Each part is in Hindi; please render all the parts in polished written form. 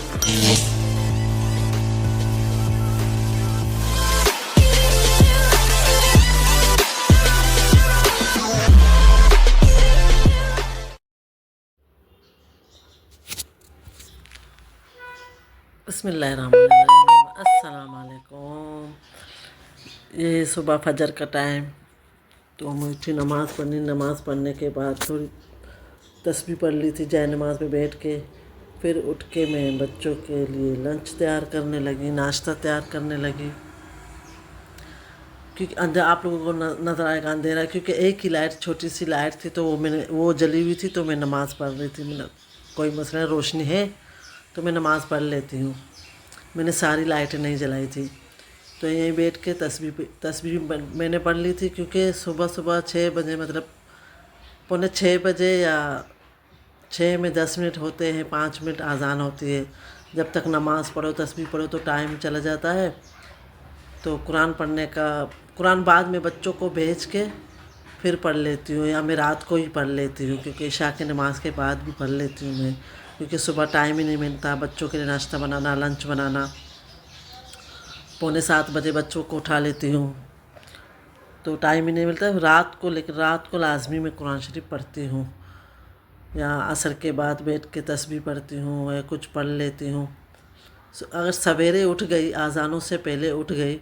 बिस्मिल्लाहिर्रहमानिर्रहीम। अस्सलाम वालेकुम। ये सुबह फजर का टाइम, तो मुझे नमाज़ पढ़नी। नमाज़ पढ़ने के बाद थोड़ी तस्बीह पढ़ ली थी जाए नमाज में बैठ के। फिर उठ के मैं बच्चों के लिए लंच तैयार करने लगी, नाश्ता तैयार करने लगी। क्योंकि अंदर आप लोगों को नज़र आएगा अंधेरा, क्योंकि एक ही लाइट, छोटी सी लाइट थी, तो वो जली हुई थी, तो मैं नमाज़ पढ़ रही थी। मैंने कोई मसला रोशनी है तो मैं नमाज़ पढ़ लेती हूँ। मैंने सारी लाइटें नहीं जलाई थी, तो यहीं बैठ के तस्बीह मैंने पढ़ ली थी। क्योंकि सुबह सुबह 6 बजे, मतलब पौने 6 बजे या 6 में 10 मिनट होते हैं, 5 मिनट आज़ान होती है। जब तक नमाज़ पढ़ो, तस्बीह पढ़ो, तो टाइम चला जाता है। तो कुरान पढ़ने का, कुरान बाद में बच्चों को भेज के फिर पढ़ लेती हूँ, या मैं रात को ही पढ़ लेती हूँ, क्योंकि इशा की नमाज़ के बाद भी पढ़ लेती हूँ मैं। क्योंकि सुबह टाइम ही नहीं मिलता बच्चों के लिए नाश्ता बनाना, लंच बनाना। पौने 7 बजे बच्चों को उठा लेती हूँ, तो टाइम ही नहीं मिलता रात को। लेकिन रात को लाजमी मैं कुरान शरीफ पढ़ती हूँ, या असर के बाद बैठ के तस्बीह पढ़ती हूँ, या कुछ पढ़ लेती हूँ। अगर सवेरे उठ गई, आज़ानों से पहले उठ गई,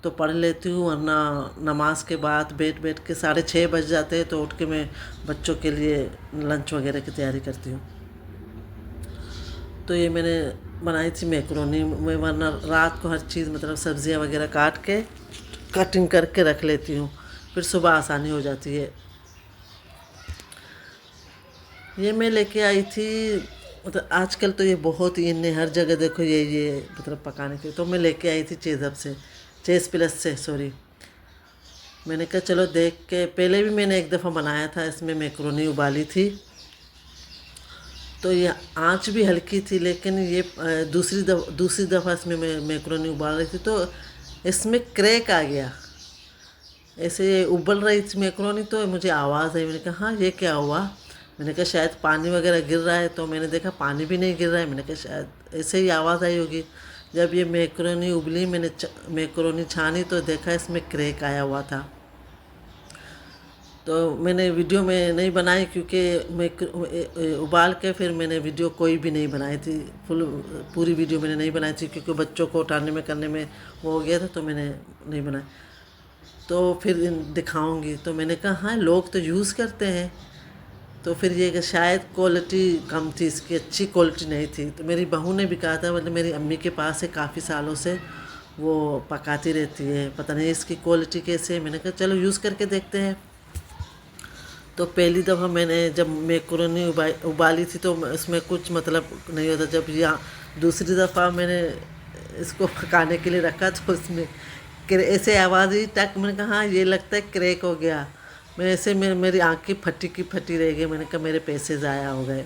तो पढ़ लेती हूँ। वरना नमाज के बाद बैठ के 6:30 बज जाते हैं, तो उठ के मैं बच्चों के लिए लंच वगैरह की तैयारी करती हूँ। तो ये मैंने बनाई थी मैकरोनी। मैं वरना रात को हर चीज़, मतलब सब्ज़ियाँ वगैरह काट के कटिंग करके रख लेती हूँ, फिर सुबह आसानी हो जाती है। ये मैं लेके आई थी, मतलब आजकल तो ये बहुत ही इन्हें हर जगह देखो ये मतलब पकाने के। तो मैं लेके आई थी चेज़ प्लस से, सॉरी। मैंने कहा चलो देख के, पहले भी मैंने एक दफ़ा बनाया था, इसमें मैकरोनी उबाली थी, तो ये आंच भी हल्की थी। लेकिन ये दूसरी दफ़ा इसमें मैं मैकरोनी उबाल रही थी, तो इसमें क्रैक आ गया। ऐसे उबल रही थी मैकरोनी, तो मुझे आवाज़ आई। मैंने कहा हाँ ये क्या हुआ। मैंने कहा शायद पानी वगैरह गिर रहा है, तो मैंने देखा पानी भी नहीं गिर रहा है। मैंने कहा शायद ऐसे ही आवाज़ आई होगी। जब ये मैकरोनी उबली, मैंने मैकरोनी छानी, तो देखा इसमें क्रैक आया हुआ था। तो मैंने वीडियो में नहीं बनाई, क्योंकि मैं उबाल के फिर मैंने वीडियो कोई भी नहीं बनाई थी। पूरी वीडियो मैंने नहीं बनाई थी, क्योंकि बच्चों को उठाने में करने में वो हो गया था, तो मैंने नहीं बनाई। तो फिर दिखाऊंगी। तो मैंने कहा हाँ लोग तो यूज़ करते हैं, तो फिर ये कि शायद क्वालिटी कम थी इसकी, अच्छी क्वालिटी नहीं थी। तो मेरी बहू ने भी कहा था, मतलब मेरी अम्मी के पास है, काफ़ी सालों से वो पकाती रहती है, पता नहीं इसकी क्वालिटी कैसे है। मैंने कहा चलो यूज़ करके देखते हैं। तो पहली दफ़ा मैंने जब मैकरोनी उबाली थी, तो इसमें कुछ मतलब नहीं होता। जब यहाँ दूसरी दफ़ा मैंने इसको पकाने के लिए रखा, तो इसमें ऐसे आवाज़ ही टक। मैंने कहा हाँ ये लगता है क्रैक हो गया। मैं ऐसे मेरी आँखें फटी की फटी रह गई। मैंने कहा मेरे पैसे ज़ाया हो गए।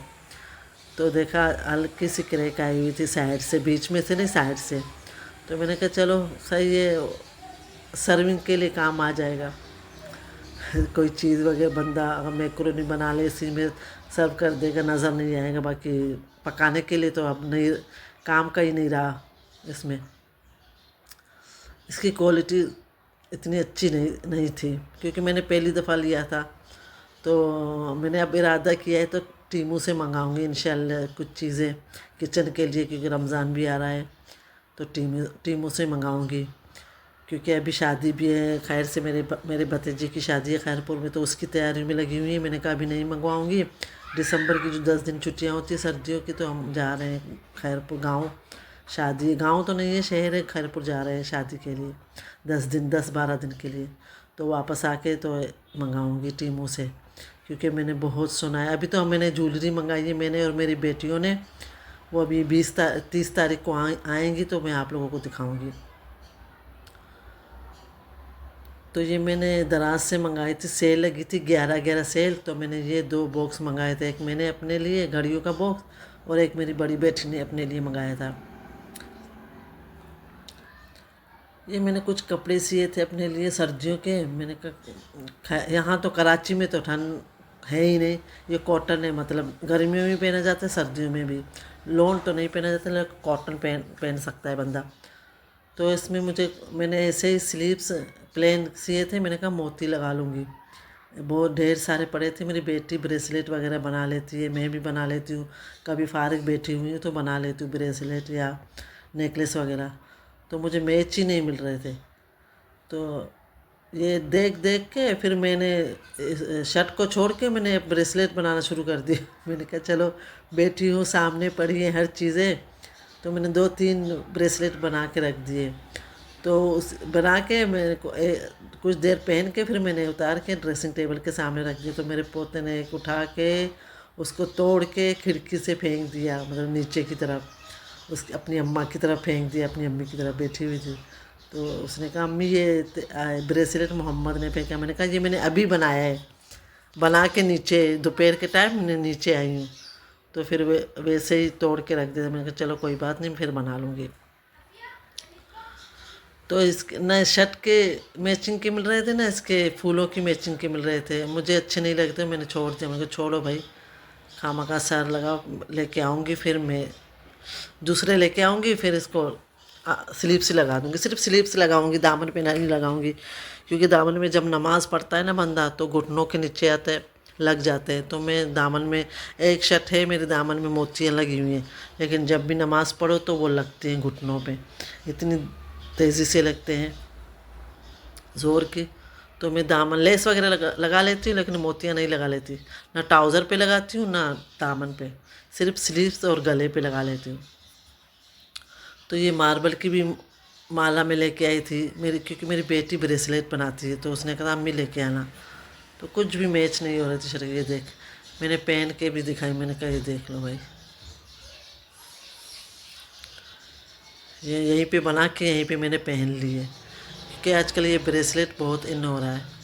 तो देखा हल्की सी क्रैक आई हुई थी साइड से, बीच में से नहीं, साइड से। तो मैंने कहा चलो सही है, सर्विंग के लिए काम आ जाएगा। कोई चीज़ वगैरह बंदा अगर मैकरोनी बना ले, इसी में सर्व कर देगा, नज़र नहीं आएगा। बाकी पकाने के लिए तो अब नहीं, काम का ही नहीं रहा इसमें। इसकी क्वालिटी इतनी अच्छी नहीं थी, क्योंकि मैंने पहली दफ़ा लिया था। तो मैंने अब इरादा किया है, तो टीमू से मंगाऊंगी इंशाल्लाह कुछ चीज़ें किचन के लिए, क्योंकि रमज़ान भी आ रहा है। तो टीमू से मंगाऊंगी, क्योंकि अभी शादी भी है। खैर से मेरे भतीजे की शादी है खैरपुर में, तो उसकी तैयारी में लगी हुई है। मैंने कहा अभी नहीं मंगवाऊंगी। दिसंबर की जो 10 दिन छुट्टियां होती है सर्दियों की, तो हम जा रहे हैं खैरपुर गांव। शादी गांव तो नहीं है, शहर है, खैरपुर जा रहे हैं शादी के लिए, 10-12 दिन के लिए। तो वापस आके तो मंगाऊंगी टीमू से, क्योंकि मैंने बहुत सुना है। अभी तो मैंने ज्वेलरी मंगाई है, मैंने और मेरी बेटियों ने। वो अभी 30 तारीख को आएंगी, तो मैं आप लोगों को दिखाऊंगी। तो ये मैंने दराज से मंगाई थी, सेल लगी थी 11/11 सेल। तो मैंने ये 2 बॉक्स मंगाए थे, एक मैंने अपने लिए घड़ियों का बॉक्स, और एक मेरी बड़ी बेटी ने अपने लिए मंगाया था। ये मैंने कुछ कपड़े सिए थे अपने लिए सर्दियों के। मैंने कहा यहाँ तो कराची में तो ठंड है ही नहीं, ये कॉटन है, मतलब गर्मियों में भी पहना जाता है, सर्दियों में भी। लोन तो नहीं पहना जाता, लेकिन कॉटन पहन पहन सकता है बंदा। तो इसमें मैंने ऐसे ही स्लीव्स प्लेन सिए थे, मैंने कहा मोती लगा लूँगी। बहुत ढेर सारे पड़े थे। मेरी बेटी ब्रेसलेट वगैरह बना लेती है, मैं भी बना लेती हूँ। कभी फारिग बैठी हुई हूँ तो बना लेती हूँ ब्रेसलेट या नेकलेस वगैरह। तो मुझे मैच ही नहीं मिल रहे थे। तो ये देख देख के फिर मैंने इस शर्ट को छोड़ के मैंने ब्रेसलेट बनाना शुरू कर दिया। मैंने कहा चलो बैठी हूँ, सामने पड़ी है हर चीज़ें, तो मैंने 2-3 ब्रेसलेट बना के रख दिए। तो उस बना के मेरे को कुछ देर पहन के फिर मैंने उतार के ड्रेसिंग टेबल के सामने रख दिया। तो मेरे पोते ने एक उठा के उसको तोड़ के खिड़की से फेंक दिया, मतलब नीचे की तरफ, उसकी अपनी अम्मा की तरफ फेंक दिया, अपनी अम्मी की तरफ बैठी हुई थी। तो उसने कहा अम्मी ये ब्रेसलेट मोहम्मद ने फेंका। मैंने कहा ये मैंने अभी बनाया है, बना के नीचे दोपहर के टाइम मैं नीचे आई हूँ। तो फिर वैसे ही तोड़ के रख दिया। मैंने कहा चलो कोई बात नहीं, फिर बना लूँगी। तो इसके न शर्ट के मैचिंग के मिल रहे थे, ना इसके फूलों की मैचिंग के मिल रहे थे। मुझे अच्छे नहीं लगते, मैंने छोड़ दिया। मैंने कहा छोड़ो भाई, खामखा सर लगाओ, लेके आऊँगी फिर मैं दूसरे लेके आऊँगी, फिर इसको स्लीव्स लगा दूँगी। सिर्फ स्लीव्स लगाऊँगी, दामन पे नहीं लगाऊँगी, क्योंकि दामन में जब नमाज पढ़ता है ना बंदा तो घुटनों के नीचे आते हैं, लग जाते हैं। तो मैं दामन में, एक शर्ट है मेरे दामन में मोतियाँ लगी हुई हैं, लेकिन जब भी नमाज़ पढ़ो तो वो लगती हैं घुटनों पे, इतनी तेज़ी से लगते हैं ज़ोर की। तो मैं दामन लेस वगैरह लगा लेती हूँ, लेकिन मोतियाँ नहीं लगा लेती। ना ट्राउज़र पे लगाती हूँ ना दामन पे, सिर्फ स्लीव्स और गले पे लगा लेती हूँ। तो ये मार्बल की भी माला में लेके आई थी मेरी, क्योंकि मेरी बेटी ब्रेसलेट बनाती है, तो उसने कहा अम्मी लेके आना। तो कुछ भी मैच नहीं हो रही थी शर्ट। ये देख, मैंने पहन के भी दिखाई, मैंने कहा ये देख लो भाई, ये यहीं पे बना के यहीं पे मैंने पहन ली है, क्योंकि आजकल ये ब्रेसलेट बहुत इन हो रहा है।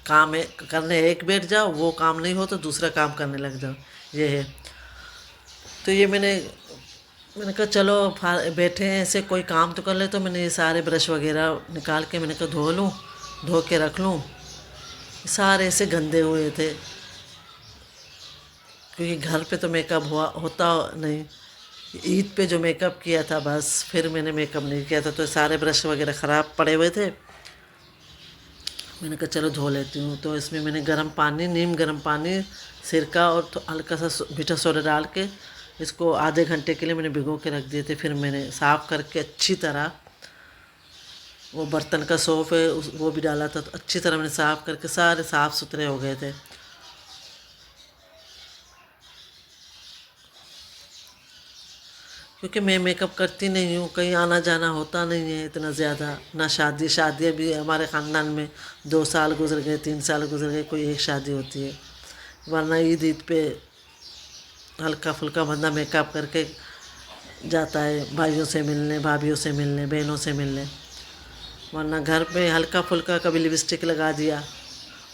काम है करने एक बैठ जाओ, वो काम नहीं हो तो दूसरा काम करने लग जाओ, ये है। तो ये मैंने कहा चलो बैठे हैं ऐसे, कोई काम तो कर ले। तो मैंने ये सारे ब्रश वगैरह निकाल के मैंने कहा धो लूँ, धो के रख लूँ। सारे ऐसे गंदे हुए थे, क्योंकि घर पे तो मेकअप होता नहीं। ईद पे जो मेकअप किया था बस, फिर मैंने मेकअप नहीं किया था। तो सारे ब्रश वगैरह ख़राब पड़े हुए थे। मैंने कहा चलो धो लेती हूँ। तो इसमें मैंने गर्म पानी, नीम गर्म पानी, सिरका और हल्का सा मीठा सोडा डाल के इसको आधे घंटे के लिए मैंने भिगो के रख दिए थे। फिर मैंने साफ़ करके अच्छी तरह, वो बर्तन का सोप है वो भी डाला था, तो अच्छी तरह मैंने साफ़ करके सारे साफ़ सुथरे हो गए थे। क्योंकि मैं मेकअप करती नहीं हूँ, कहीं आना जाना होता नहीं है इतना ज़्यादा, ना शादियाँ भी हमारे ख़ानदान में 2 साल गुजर गए, 3 साल गुजर गए, कोई एक शादी होती है। वरना ईद पे हल्का फुल्का बंदा मेकअप करके जाता है, भाइयों से मिलने, भाभीयों से मिलने, बहनों से मिलने। वरना घर पे हल्का फुल्का कभी लिपस्टिक लगा दिया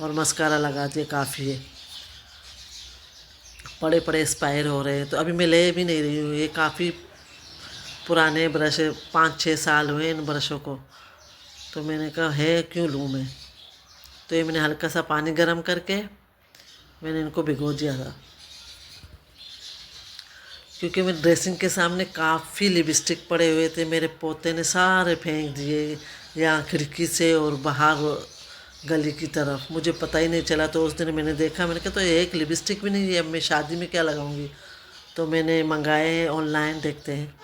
और मस्कारा लगा दिया, काफ़ी है। पड़े पड़े एक्सपायर हो रहे हैं, तो अभी मैं ले भी नहीं रही हूँ। ये काफ़ी पुराने ब्रश है, 5-6 साल हुए इन ब्रशों को। तो मैंने कहा है क्यों लूँ मैं। तो ये मैंने हल्का सा पानी गर्म करके मैंने इनको भिगो दिया था, क्योंकि मैं ड्रेसिंग के सामने काफ़ी लिपस्टिक पड़े हुए थे। मेरे पोते ने सारे फेंक दिए, या खिड़की से और बाहर गली की तरफ, मुझे पता ही नहीं चला। तो उस दिन मैंने देखा, मैंने कहा तो एक लिपस्टिक भी नहीं है, अब मैं शादी में क्या लगाऊंगी। तो मैंने मंगाए हैं ऑनलाइन, देखते हैं